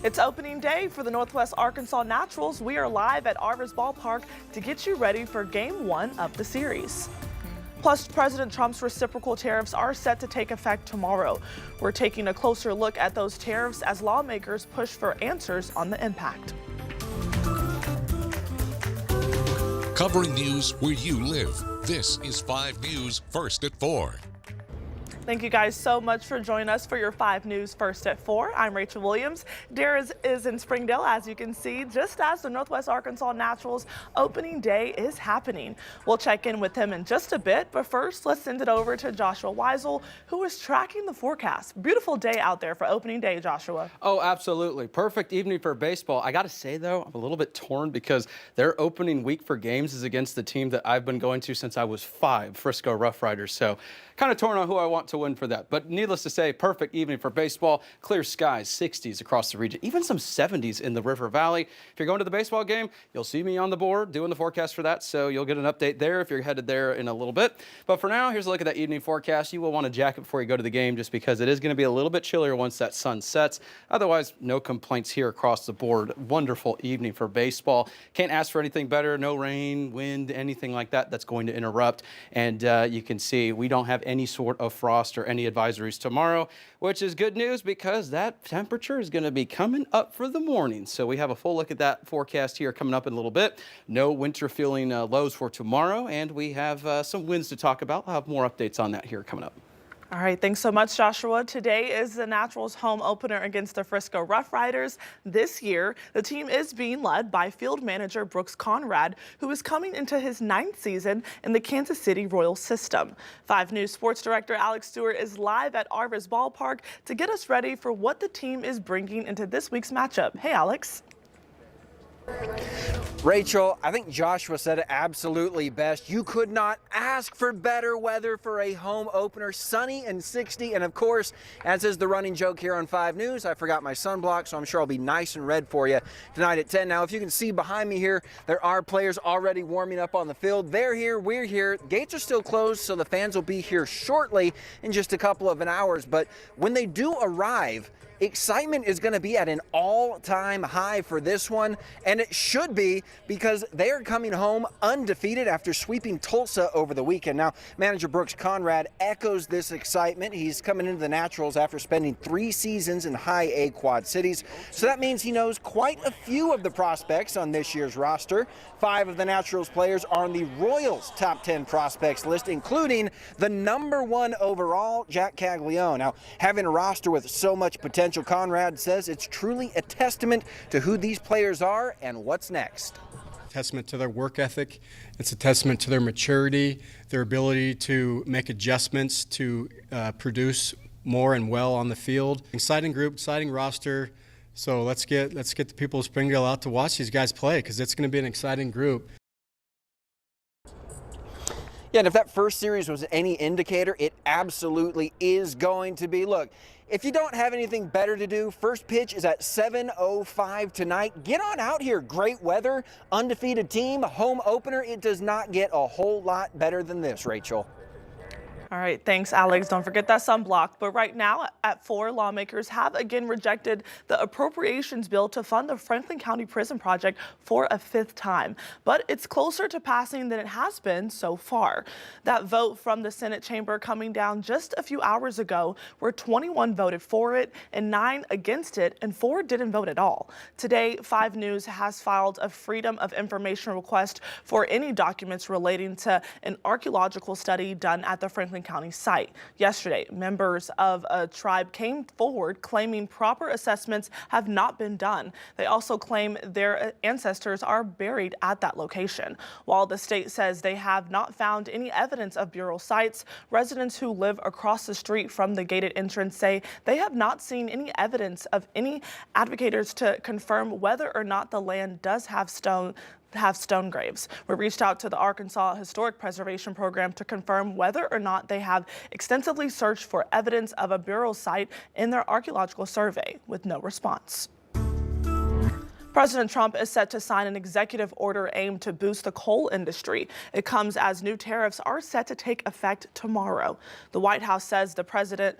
It's opening day for the Northwest Arkansas Naturals. We are live at Arvest Ballpark to get you ready for Game 1 of the series. Plus, President Trump's reciprocal tariffs are set to take effect tomorrow. We're taking a closer look at those tariffs as lawmakers push for answers on the impact. Covering news where you live. This is 5 News First at 4. Thank you guys so much for joining us for your 5 News First at 4. I'm Rachel Williams. Dare is in Springdale, as you can see, just as the Northwest Arkansas Naturals opening day is happening. We'll check in with him in just a bit, but first let's send it over to Joshua Weisel, who is tracking the forecast. Beautiful day out there for opening day, Joshua. Oh, absolutely. Perfect evening for baseball. I got to say, though, I'm a little bit torn because their opening week for games is against the team that I've been going to since I was 5, Frisco Roughriders. So kind of torn on who I want to win for that. But needless to say, perfect evening for baseball. Clear skies, 60s across the region, even some 70s in the River Valley. If you're going to the baseball game, you'll see me on the board doing the forecast for that. So you'll get an update there if you're headed there in a little bit. But for now, here's a look at that evening forecast. You will want a jacket before you go to the game just because it is going to be a little bit chillier once that sun sets. Otherwise, no complaints here across the board. Wonderful evening for baseball. Can't ask for anything better. No rain, wind, anything like that that's going to interrupt. And you can see we don't have any sort of frost or any advisories tomorrow, which is good news because that temperature is going to be coming up for the morning. So we have a full look at that forecast here coming up in a little bit. No winter feeling lows for tomorrow, and we have some winds to talk about. I'll have more updates on that here coming up. All right, thanks so much, Joshua. Today is the Naturals' home opener against the Frisco Roughriders. This year, the team is being led by field manager Brooks Conrad, who is coming into his 9th season in the Kansas City Royals system. 5 News sports director Alex Stewart is live at Arvest Ballpark to get us ready for what the team is bringing into this week's matchup. Hey, Alex. Rachel, I think Joshua said it absolutely best. You could not ask for better weather for a home opener. Sunny and 60. And of course, as is the running joke here on 5 News, I forgot my sunblock, so I'm sure I'll be nice and red for you tonight at 10. Now, if you can see behind me here, there are players already warming up on the field. They're here, we're here. Gates are still closed, so the fans will be here shortly in just a couple of hours. But when they do arrive, excitement is going to be at an all-time high for this one, and it should be because they are coming home undefeated after sweeping Tulsa over the weekend. Now, manager Brooks Conrad echoes this excitement. He's coming into the Naturals after spending 3 seasons in High A Quad Cities, so that means he knows quite a few of the prospects on this year's roster. 5 of the Naturals players are on the Royals' top 10 prospects list, including the #1 overall, Jack Caglione. Now, having a roster with so much potential, Conrad says it's truly a testament to who these players are and what's next. Testament to their work ethic. It's a testament to their maturity, their ability to make adjustments to produce more and well on the field. Exciting group, exciting roster. So let's get the people of Springdale out to watch these guys play because it's going to be an exciting group. Yeah, and if that first series was any indicator, it absolutely is going to be. Look, if you don't have anything better to do, first pitch is at 7:05 tonight. Get on out here. Great weather, undefeated team, home opener. It does not get a whole lot better than this, Rachel. All right, thanks, Alex. Don't forget that sunblock. But right now at 4, lawmakers have again rejected the appropriations bill to fund the Franklin County Prison Project for a 5th time. But it's closer to passing than it has been so far. That vote from the Senate chamber coming down just a few hours ago, where 21 voted for it and 9 against it, and 4 didn't vote at all. Today, 5 News has filed a Freedom of Information request for any documents relating to an archaeological study done at the Franklin County site. Yesterday, members of a tribe came forward claiming proper assessments have not been done. They also claim their ancestors are buried at that location. While the state says they have not found any evidence of burial sites, residents who live across the street from the gated entrance say they have not seen any evidence of any advocates to confirm whether or not the land does have stone graves. We reached out to the Arkansas Historic Preservation Program to confirm whether or not they have extensively searched for evidence of a burial site in their archaeological survey, with no response. President Trump is set to sign an executive order aimed to boost the coal industry. It comes as new tariffs are set to take effect tomorrow. The White House says President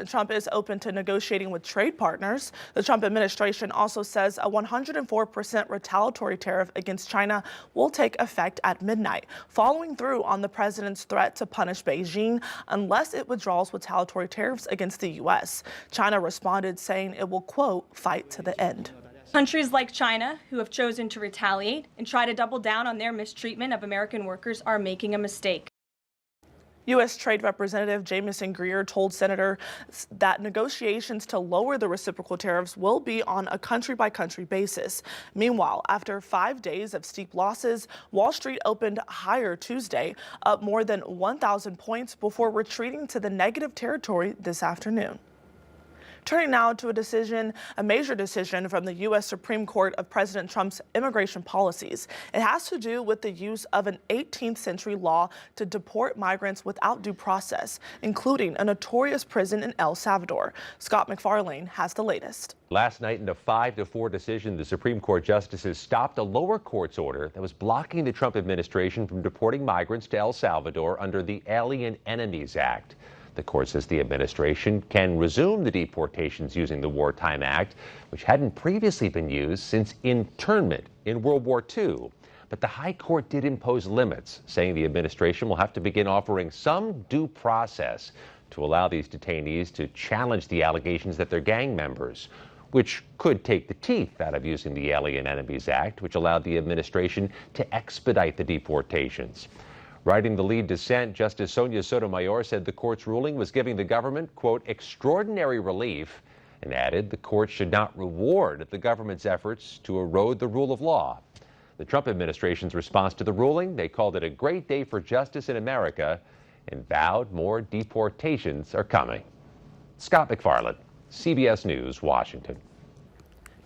Trump is open to negotiating with trade partners. The Trump administration also says a 104% retaliatory tariff against China will take effect at midnight, following through on the president's threat to punish Beijing unless it withdraws retaliatory tariffs against the U.S. China responded saying it will, quote, fight to the end. Countries like China, who have chosen to retaliate and try to double down on their mistreatment of American workers, are making a mistake. U.S. Trade Representative Jamieson Greer told senators that negotiations to lower the reciprocal tariffs will be on a country-by-country basis. Meanwhile, after 5 days of steep losses, Wall Street opened higher Tuesday, up more than 1,000 points before retreating to the negative territory this afternoon. Turning now to a major decision from the U.S. Supreme Court of President Trump's immigration policies. It has to do with the use of an 18th century law to deport migrants without due process, including a notorious prison in El Salvador. Scott McFarlane has the latest. Last night, in a 5-4 decision, the Supreme Court justices stopped a lower court's order that was blocking the Trump administration from deporting migrants to El Salvador under the Alien Enemies Act. The court says the administration can resume the deportations using the Wartime Act, which hadn't previously been used since internment in World War II. But the High Court did impose limits, saying the administration will have to begin offering some due process to allow these detainees to challenge the allegations that they're gang members, which could take the teeth out of using the Alien Enemies Act, which allowed the administration to expedite the deportations. Writing the lead dissent, Justice Sonia Sotomayor said the court's ruling was giving the government, quote, extraordinary relief, and added the court should not reward the government's efforts to erode the rule of law. The Trump administration's response to the ruling, they called it a great day for justice in America and vowed more deportations are coming. Scott McFarlane, CBS News, Washington.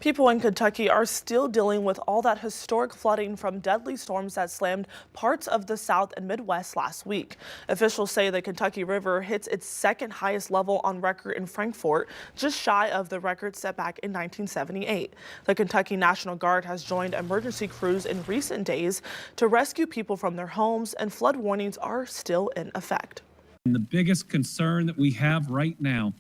People in Kentucky are still dealing with all that historic flooding from deadly storms that slammed parts of the South and Midwest last week. Officials say the Kentucky River hits its second highest level on record in Frankfort, just shy of the record set back in 1978. The Kentucky National Guard has joined emergency crews in recent days to rescue people from their homes, and flood warnings are still in effect. And the biggest concern that we have right now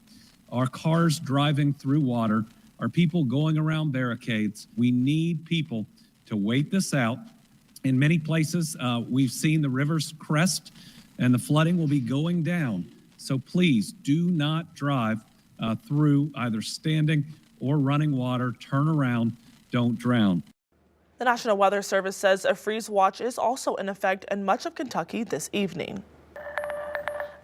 are cars driving through water, are people going around barricades. We need people to wait this out. In many places, we've seen the rivers crest and the flooding will be going down. So please do not drive through either standing or running water. Turn around, don't drown. The National Weather Service says a freeze watch is also in effect in much of Kentucky this evening.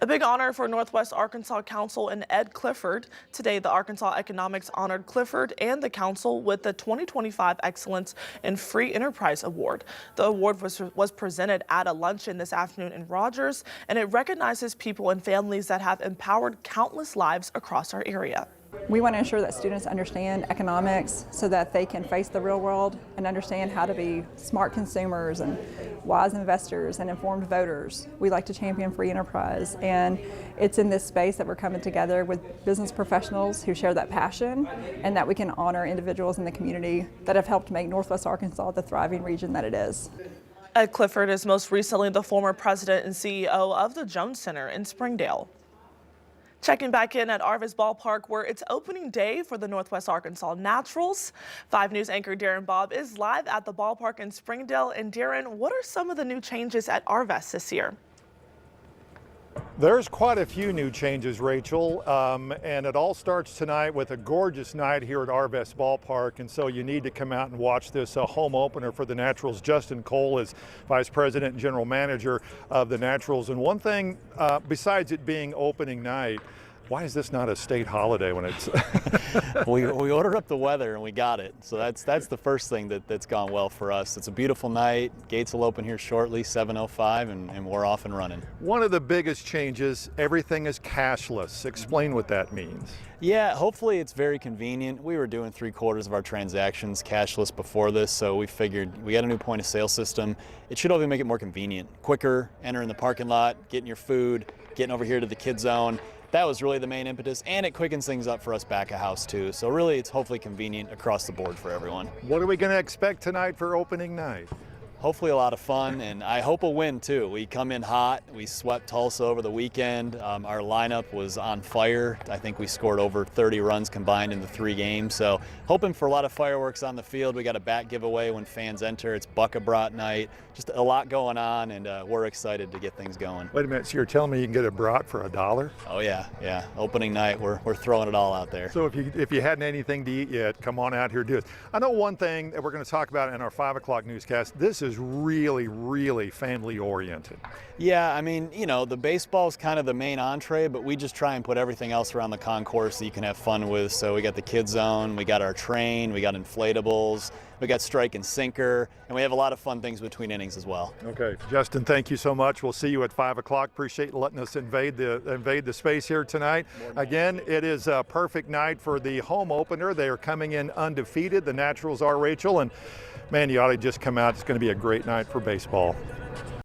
A big honor for Northwest Arkansas Council and Ed Clifford. Today, the Arkansas Economics honored Clifford and the council with the 2025 Excellence in Free Enterprise Award. The award was presented at a luncheon this afternoon in Rogers, and it recognizes people and families that have empowered countless lives across our area. We want to ensure that students understand economics so that they can face the real world and understand how to be smart consumers and wise investors and informed voters. We like to champion free enterprise, and it's in this space that we're coming together with business professionals who share that passion, and that we can honor individuals in the community that have helped make Northwest Arkansas the thriving region that it is. Ed Clifford is most recently the former president and CEO of the Jones Center in Springdale. Checking back in at Arvest Ballpark, where it's opening day for the Northwest Arkansas Naturals. 5 News anchor Darren Bobb is live at the ballpark in Springdale. And Darren, what are some of the new changes at Arvest this year? There's quite a few new changes, Rachel, and it all starts tonight with a gorgeous night here at Arvest Ballpark, and so you need to come out and watch this home opener for the Naturals. Justin Cole is Vice President and General Manager of the Naturals, and one thing, besides it being opening night, why is this not a state holiday when it's... we ordered up the weather and we got it. So that's the first thing that's gone well for us. It's a beautiful night. Gates will open here shortly, 7:05, and we're off and running. One of the biggest changes, everything is cashless. Explain what that means. Yeah, hopefully it's very convenient. We were doing 3/4 of our transactions cashless before this, so we figured we got a new point of sale system. It should only make it more convenient, quicker, enter in the parking lot, getting your food, getting over here to the kid zone. that was really the main impetus, and it quickens things up for us back of house too. So really, it's hopefully convenient across the board for everyone. What are we going to expect tonight for opening night? Hopefully a lot of fun, and I hope a win too. We come in hot. We swept Tulsa over the weekend. Our lineup was on fire. I think we scored over 30 runs combined in the 3 games. So hoping for a lot of fireworks on the field. We got a bat giveaway when fans enter. It's Buck-a-Brat night. Just a lot going on, and we're excited to get things going. Wait a minute, so you're telling me you can get a brat for $1? Oh yeah. Opening night, we're throwing it all out there. So if you hadn't anything to eat yet, come on out here, do it. I know one thing that we're going to talk about in our 5 o'clock newscast. This is really family oriented. Yeah, I mean, the baseball's kind of the main entree, but we just try and put everything else around the concourse that you can have fun with. So we got the kids zone, we got our train, we got inflatables, we got strike and sinker, and we have a lot of fun things between innings as well. Okay, Justin, thank you so much. We'll see you at 5 o'clock. Appreciate letting us invade the space here tonight. Again, it is a perfect night for the home opener. They are coming in undefeated. The Naturals are, Rachel, and man, you ought to just come out. It's going to be a great night for baseball.